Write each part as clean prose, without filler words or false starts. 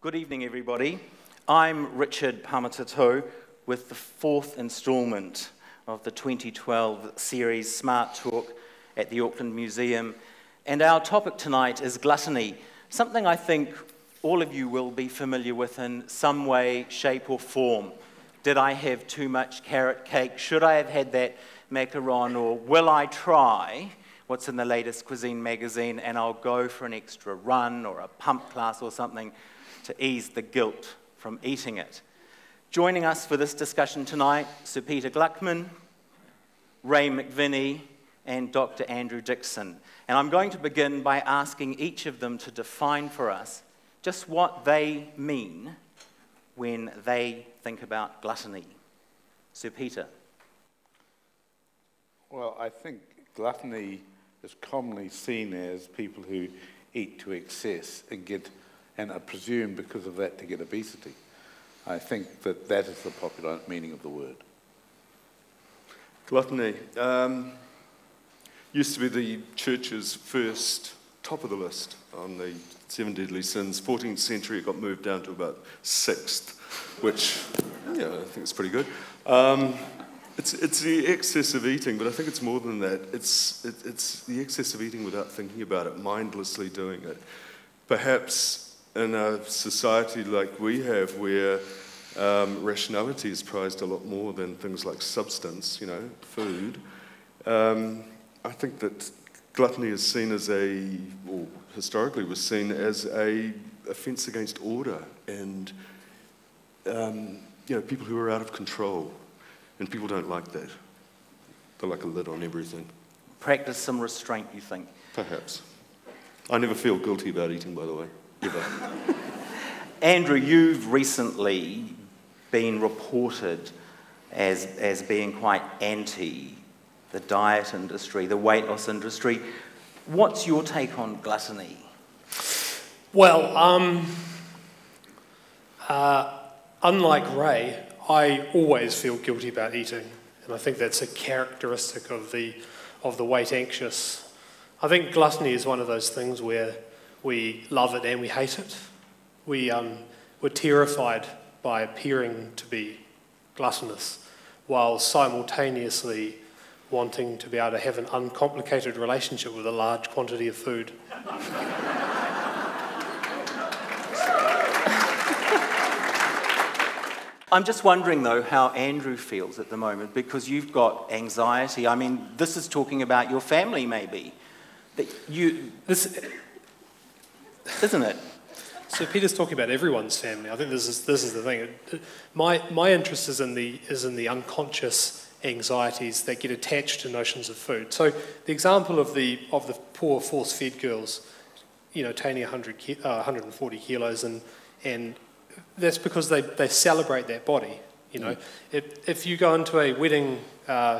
Good evening, everybody. I'm Richard Pamatatau with the fourth instalment of the 2012 series Smart Talk at the Auckland Museum. And our topic tonight is gluttony, something I think all of you will be familiar with in some way, shape or form. Did I have too much carrot cake? Should I have had that macaron? Or will I try what's in the latest cuisine magazine and I'll go for an extra run or a pump class or something to ease the guilt from eating it? Joining us for this discussion tonight, Sir Peter Gluckman, Ray McVinnie, and Dr Andrew Dickson. And I'm going to begin by asking each of them to define for us just what they mean when they think about gluttony. Sir Peter. Well, I think gluttony is commonly seen as people who eat to excess and are presumed because of that to get obesity. I think that that is the popular meaning of the word. Gluttony used to be the church's first top of the list on the 7 deadly sins. 14th century it got moved down to about 6th, which, yeah, I think it's pretty good. It's the excess of eating, but I think it's more than that. It's the excess of eating without thinking about it, mindlessly doing it. Perhaps in a society like we have, where rationality is prized a lot more than things like substance, food, I think that gluttony is seen as or historically was seen as a offence against order and, people who are out of control. And people don't like that. They like a lid on everything. Practice some restraint, you think? Perhaps. I never feel guilty about eating, by the way, ever. Andrew, you've recently been reported as being quite anti the diet industry, the weight loss industry. What's your take on gluttony? Well, unlike Ray, I always feel guilty about eating, and I think that's a characteristic of the weight anxious. I think gluttony is one of those things where we love it and we hate it. We're terrified by appearing to be gluttonous, while simultaneously wanting to be able to have an uncomplicated relationship with a large quantity of food. I'm just wondering, though, how Andrew feels at the moment, because you've got anxiety. I mean, this is talking about your family, maybe. Isn't it? So Peter's talking about everyone's family. I think this is the thing. My interest is in the unconscious anxieties that get attached to notions of food. So the example of the poor force-fed girls, attaining 140 kilos, and that's because they celebrate that body. If you go into a wedding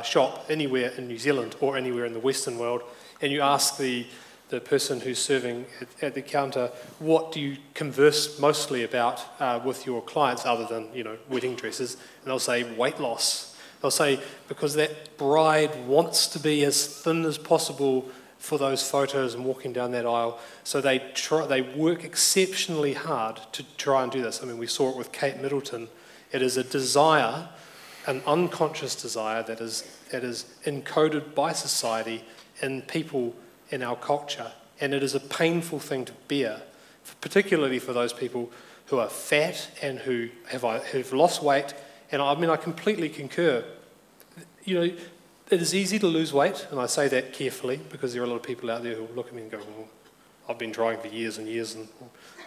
shop anywhere in New Zealand or anywhere in the Western world, and you ask the person who's serving at the counter, what do you converse mostly about with your clients other than wedding dresses, and they'll say weight loss. They'll say because that bride wants to be as thin as possible for those photos and walking down that aisle, so they work exceptionally hard to try and do this. I mean, we saw it with Kate Middleton. It is a desire, an unconscious desire that is encoded by society in people in our culture, and it is a painful thing to bear, particularly for those people who are fat and who've lost weight. And I completely concur. It is easy to lose weight, and I say that carefully because there are a lot of people out there who look at me and go, well, I've been trying for years and years, and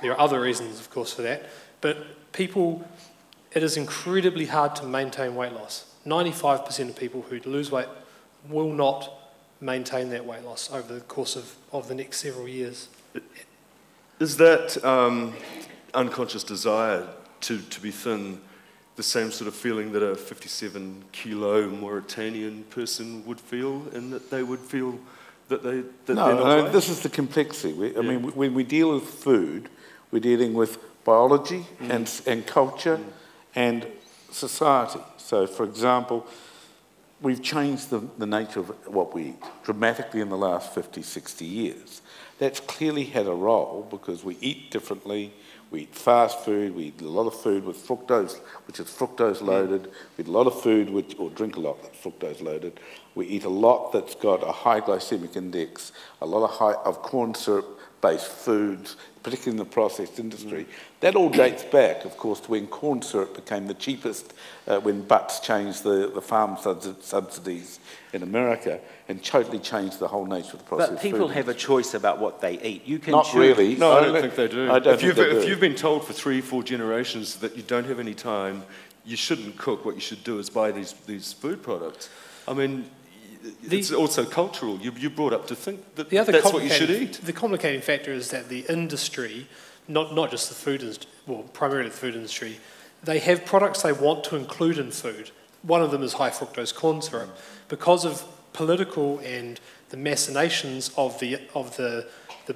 there are other reasons, of course, for that. But it is incredibly hard to maintain weight loss. 95% of people who lose weight will not maintain that weight loss over the course of the next several years. Is that unconscious desire to be thin the same sort of feeling that a 57-kilo Mauritanian person would feel, and that they would feel that they're not right? This is the complexity. When we deal with food, we're dealing with biology and culture and society. So, for example, we've changed the nature of what we eat dramatically in the last 50, 60 years. That's clearly had a role because we eat differently. We eat fast food, we eat a lot of food with fructose, which is fructose loaded. We eat a lot of food, or drink a lot that's fructose loaded. We eat a lot that's got a high glycemic index, a lot of corn syrup-based foods, particularly in the processed industry. That all dates back, of course, to when corn syrup became the cheapest, when Butts changed the farm subsidies in America and totally changed the whole nature of the processed food. But people have a choice about what they eat. You can Not really. No, I don't think they do. I don't think they do. If you've been told for 3, 4 generations that you don't have any time, you shouldn't cook. What you should do is buy these food products. I mean, it's also cultural. You're brought up to think that that's what you should eat. The complicating factor is that the industry, not just the food industry, well, primarily the food industry, they have products they want to include in food. One of them is high fructose corn syrup. Because of political and the machinations of the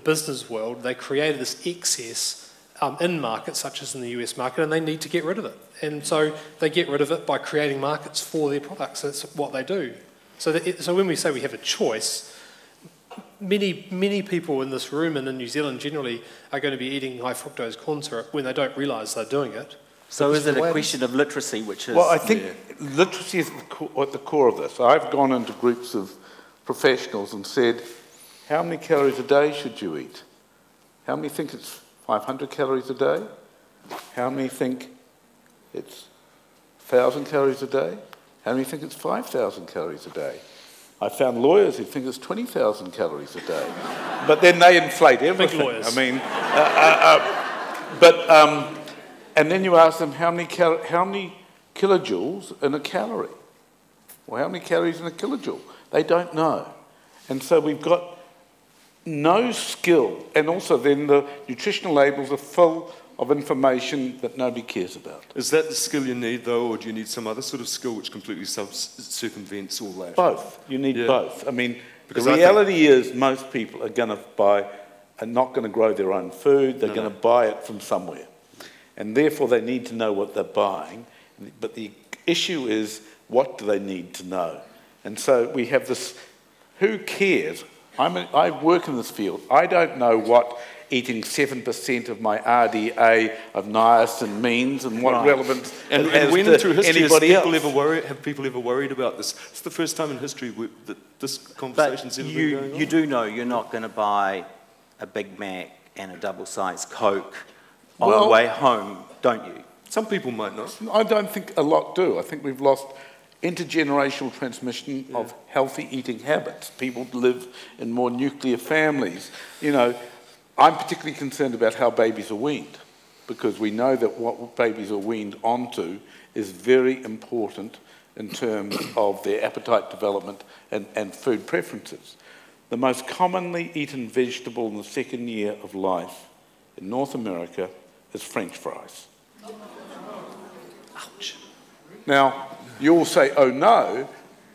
business world, they created this excess in markets such as in the US market, and they need to get rid of it. And so they get rid of it by creating markets for their products. That's what they do. So when we say we have a choice, many people in this room and in New Zealand generally are going to be eating high fructose corn syrup when they don't realise they're doing it. So is it a question of literacy, which is... Well, I think literacy is at the core of this. I've gone into groups of professionals and said, how many calories a day should you eat? How many think it's 500 calories a day? How many think it's 1,000 calories a day? How many think it's 5,000 calories a day? I found lawyers who think it's 20,000 calories a day. But then they inflate everything. Big lawyers. I mean, and then you ask them how many kilojoules in a calorie? Well, how many calories in a kilojoule? They don't know. And so we've got no skill. And also then the nutritional labels are full of information that nobody cares about. Is that the skill you need, though, or do you need some other sort of skill which completely circumvents all that? Both. You need both. I mean, because the reality is most people are not going to grow their own food. They're going to buy it from somewhere. And therefore they need to know what they're buying. But the issue is, what do they need to know? And so we have this, who cares? I work in this field. I don't know what eating 7% of my RDA of niacin means and what relevance and it has when to through history anybody else. Have people ever worried about this? It's the first time in history that this conversation's ever been going on. You do know you're not going to buy a Big Mac and a double-sized Coke on the way home, don't you? Some people might not. I don't think a lot do. I think we've lost intergenerational transmission of healthy eating habits. People live in more nuclear families. You know, I'm particularly concerned about how babies are weaned, because we know that what babies are weaned onto is very important in terms of their appetite development and food preferences. The most commonly eaten vegetable in the second year of life in North America is French fries. Ouch. Now, you all say, oh no,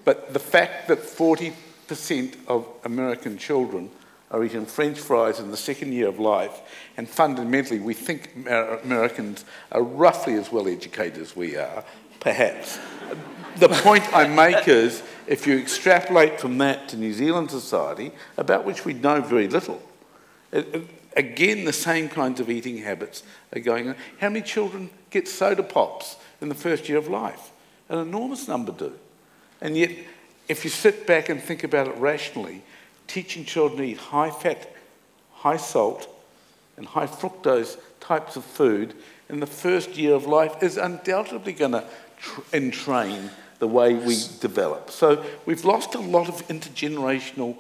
but the fact that 40% of American children are eating French fries in the second year of life, and fundamentally we think Americans are roughly as well educated as we are, perhaps. The point I make is, if you extrapolate from that to New Zealand society, about which we know very little, again, the same kinds of eating habits are going on. How many children get soda pops in the first year of life? An enormous number do. And yet, if you sit back and think about it rationally, teaching children to eat high-fat, high-salt, and high-fructose types of food in the first year of life is undoubtedly going to entrain the way we develop. So we've lost a lot of intergenerational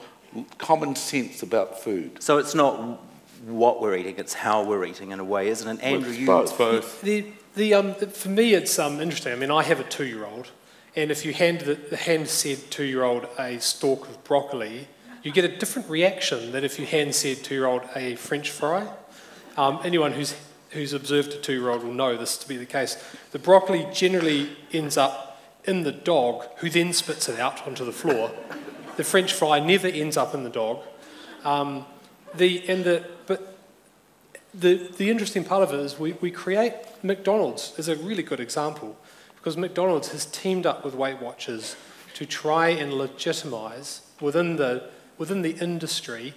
common sense about food. So it's not what we're eating, it's how we're eating in a way, isn't it? Andrew, It's both. For me, it's interesting. I mean, I have a 2-year-old, and if you hand said 2-year-old a stalk of broccoli, you get a different reaction than if you hand said 2-year-old a French fry. Anyone who's observed a 2-year-old will know this to be the case. The broccoli generally ends up in the dog, who then spits it out onto the floor. The French fry never ends up in the dog. But the interesting part of it is we create McDonald's is a really good example, because McDonald's has teamed up with Weight Watchers to try and legitimise within the industry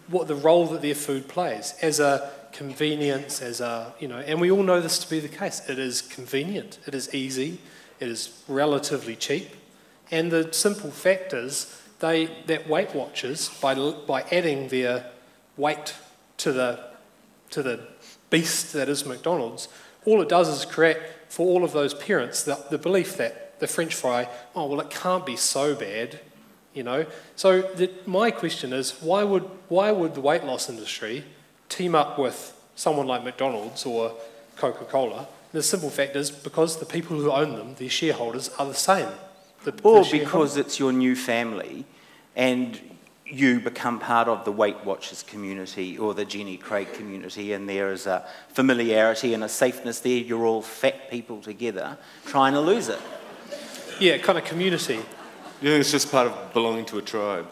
what the role that their food plays as a convenience, and we all know this to be the case. It is convenient, it is easy, it is relatively cheap, and the simple fact is that Weight Watchers, by adding their weight to the beast that is McDonald's, all it does is create for all of those parents the belief that the French fry, oh well, it can't be so bad, So my question is, why would the weight loss industry team up with someone like McDonald's or Coca-Cola? The simple fact is because the people who own them, their shareholders, are the same. Or because it's your new family and you become part of the Weight Watchers community or the Jenny Craig community, and there is a familiarity and a safeness there. You're all fat people together trying to lose it. Yeah, kind of community. You think it's just part of belonging to a tribe?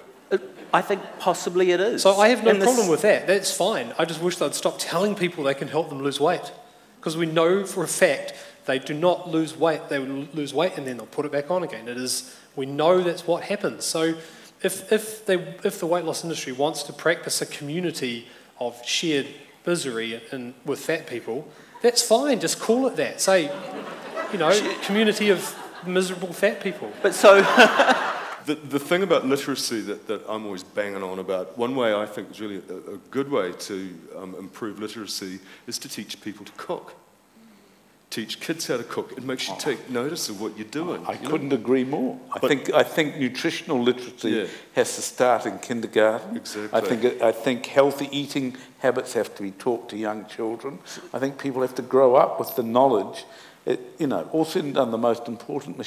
I think possibly it is. So I have no problem with that. That's fine. I just wish they'd stop telling people they can help them lose weight. Because we know for a fact they do not lose weight. They will lose weight and then they'll put it back on again. We know that's what happens. So if the weight loss industry wants to practice a community of shared misery with fat people, that's fine. Just call it that. Say, community of miserable fat people. But so the thing about literacy that I'm always banging on about, one way I think is really a good way to improve literacy is to teach people to cook. Teach kids how to cook. It makes you take notice of what you're doing. I couldn't agree more. I think nutritional literacy has to start in kindergarten. Exactly. I think healthy eating habits have to be taught to young children. I think people have to grow up with the knowledge. All said and done, the most important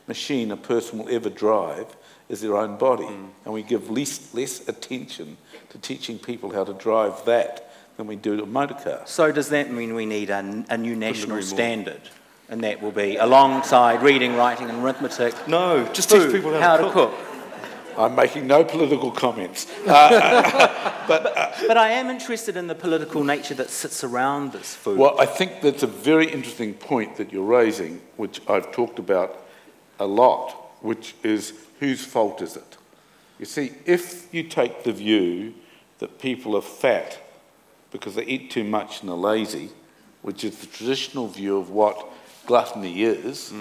machine a person will ever drive is their own body. And we give less attention to teaching people how to drive that than we do to a motor car. So does that mean we need a new national standard? And that will be alongside reading, writing and arithmetic? No, just teach people how to cook. I'm making no political comments. But I am interested in the political nature that sits around this food. Well, I think that's a very interesting point that you're raising, which I've talked about a lot, which is whose fault is it? You see, if you take the view that people are fat because they eat too much and are lazy, which is the traditional view of what gluttony is,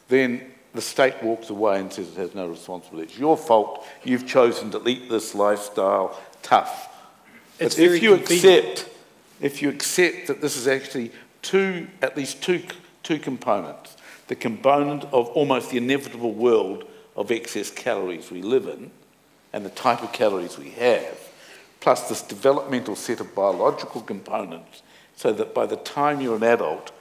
then the state walks away and says it has no responsibility. It's your fault. You've chosen to lead this lifestyle tough. But if you accept that this is actually at least two components, the component of almost the inevitable world of excess calories we live in and the type of calories we have, plus this developmental set of biological components, so that by the time you're an adult,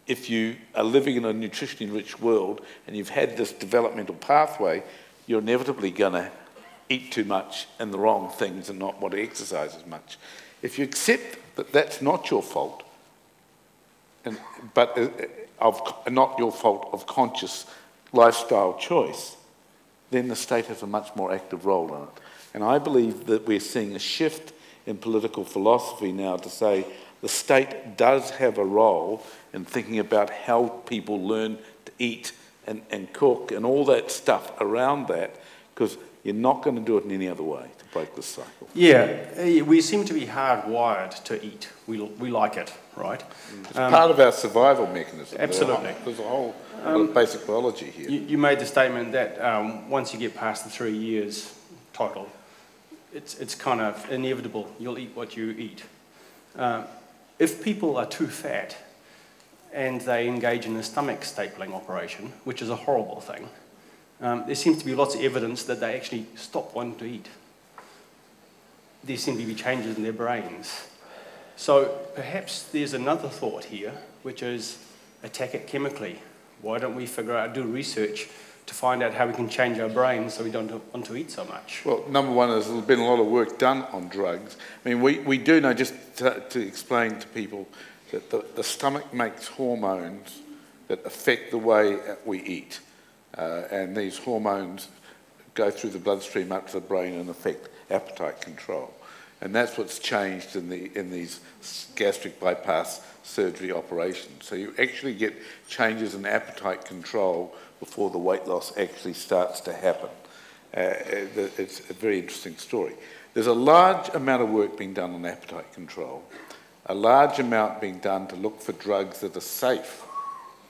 if you are living in a nutritionally rich world and you've had this developmental pathway, you're inevitably going to eat too much and the wrong things and not want to exercise as much. If you accept that that's not your fault, but not your fault of conscious lifestyle choice, then the state has a much more active role in it. And I believe that we're seeing a shift in political philosophy now to say the state does have a role in thinking about how people learn to eat and cook and all that stuff around that, because you're not going to do it in any other way to break this cycle. Yeah, we seem to be hardwired to eat. We like it, right? It's part of our survival mechanism. Absolutely. There's a whole lot of basic biology here. You made the statement that once you get past the 3 years total, it's kind of inevitable. You'll eat what you eat. If people are too fat and they engage in a stomach stapling operation, which is a horrible thing, there seems to be lots of evidence that they actually stop wanting to eat. There seem to be changes in their brains. So perhaps there's another thought here, which is attack it chemically. Why don't we do research to find out how we can change our brains so we don't want to eat so much? Well, number one is there's been a lot of work done on drugs. I mean, we do know, just to explain to people, that the stomach makes hormones that affect the way we eat. And these hormones go through the bloodstream up to the brain and affect appetite control. And that's what's changed in these gastric bypass surgery operations. So you actually get changes in appetite control before the weight loss actually starts to happen. It's a very interesting story. There's a large amount of work being done on appetite control, a large amount being done to look for drugs that are safe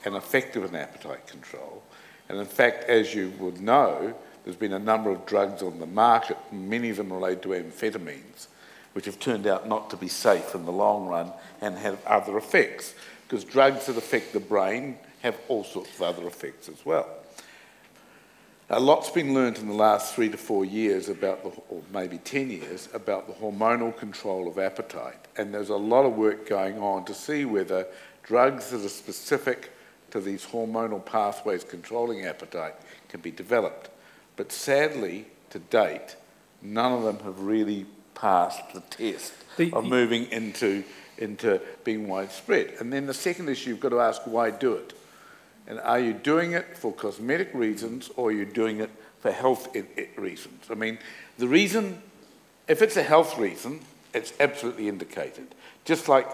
and effective in appetite control. And in fact, as you would know, there's been a number of drugs on the market, many of them related to amphetamines, which have turned out not to be safe in the long run and have other effects, because drugs that affect the brain have all sorts of other effects as well. A lot's been learned in the last 3 to 4 years about, or maybe 10 years, about the hormonal control of appetite. And there's a lot of work going on to see whether drugs that are specific to these hormonal pathways controlling appetite can be developed. But sadly, to date, none of them have really passed the test of moving into being widespread. And then the second issue, you've got to ask, why do it? And are you doing it for cosmetic reasons, or are you doing it for health reasons? I mean, the reason, if it's a health reason, it's absolutely indicated. Just like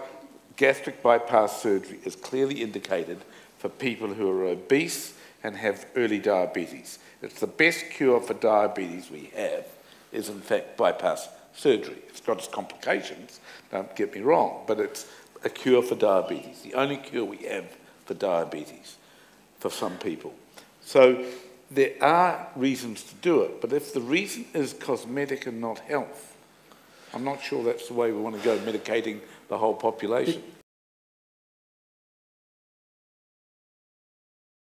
gastric bypass surgery is clearly indicated for people who are obese and have early diabetes. It's the best cure for diabetes we have is, in fact, bypass surgery. It's got its complications, don't get me wrong, but it's a cure for diabetes, the only cure we have for diabetes for some people. So there are reasons to do it, but if the reason is cosmetic and not health, I'm not sure that's the way we want to go, medicating the whole population.